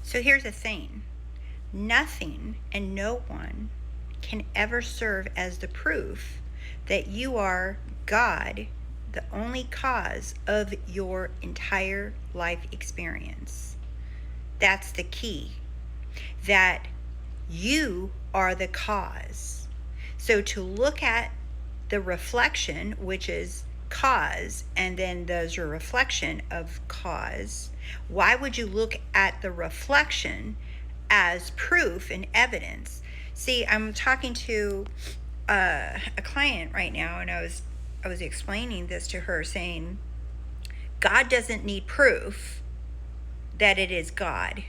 So here's the thing. Nothing and no one can ever serve as the proof that you are God, the only cause of your entire life experience. That's the key. That you are the cause. So to look at the reflection, which is cause, and then there's a reflection of cause, why would you look at the reflection as proof and evidence? See, I'm talking to a client right now, and I was explaining this to her, saying God doesn't need proof that it is God.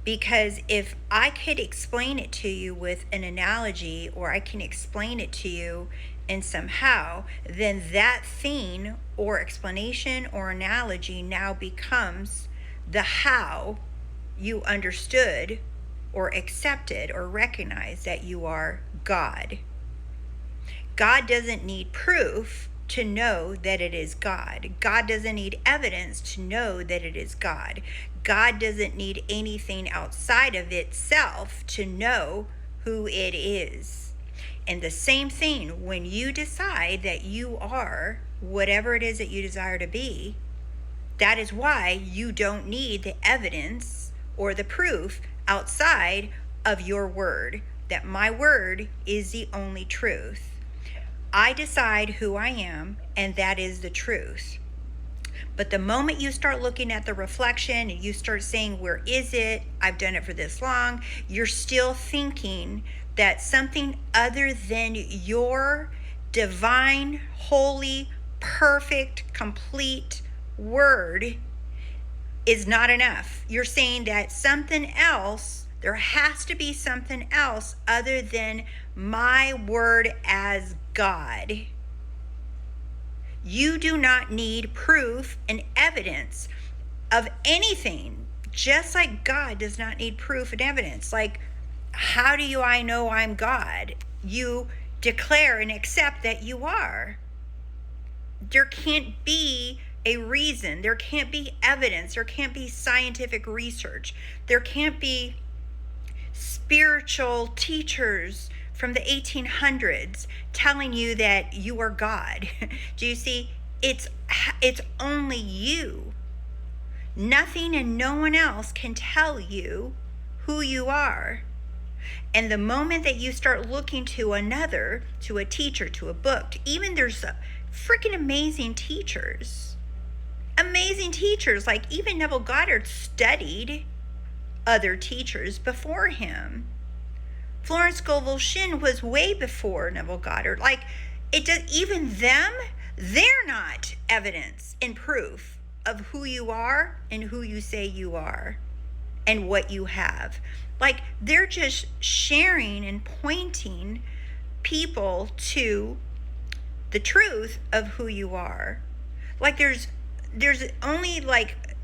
Because if I could explain it to you with an analogy, or I can explain it to you in somehow, then that thing or explanation or analogy now becomes the how you understood or accepted or recognized that you are God. God doesn't need proof to know that it is God. God doesn't need evidence to know that it is God. God doesn't need anything outside of itself to know who it is. And the same thing, when you decide that you are whatever it is that you desire to be, that is why you don't need the evidence or the proof outside of your word, that my word is the only truth. I decide who I am, and that is the truth. But the moment you start looking at the reflection and you start saying, where is it? I've done it for this long. You're still thinking that something other than your divine, holy, perfect, complete word is not enough. You're saying that something else, there has to be something else other than my word as God. You do not need proof and evidence of anything, just like God does not need proof and evidence. Like, how do I know I'm God? You declare and accept that you are. There can't be a reason. There can't be evidence. There can't be scientific research. There can't be spiritual teachers from the 1800s telling you that you are God. Do you see? It's only you. Nothing and no one else can tell you who you are. And the moment that you start looking to another, to a teacher, to a book, even there's freaking amazing teachers. Amazing teachers, like even Neville Goddard studied other teachers before him. Florence Scovel Shinn was way before Neville Goddard. Like, it does, even them, they're not evidence and proof of who you are and who you say you are and what you have. Like, they're just sharing and pointing people to the truth of who you are. Like, there's only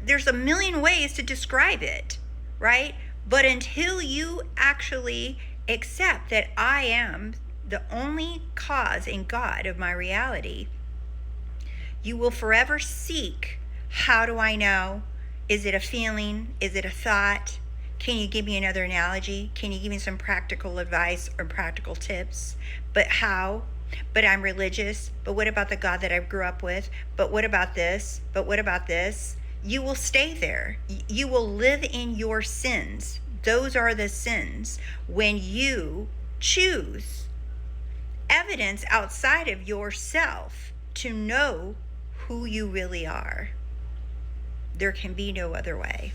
there's a million ways to describe it, right? But until you actually accept that I am the only cause and God of my reality, you will forever seek, how do I know? Is it a feeling? Is it a thought? Can you give me another analogy? Can you give me some practical advice or practical tips? But how? But I'm religious. But what about the God that I grew up with? But what about this? But what about this? You will stay there. You will live in your sins. Those are the sins when you choose evidence outside of yourself to know who you really are. There can be no other way.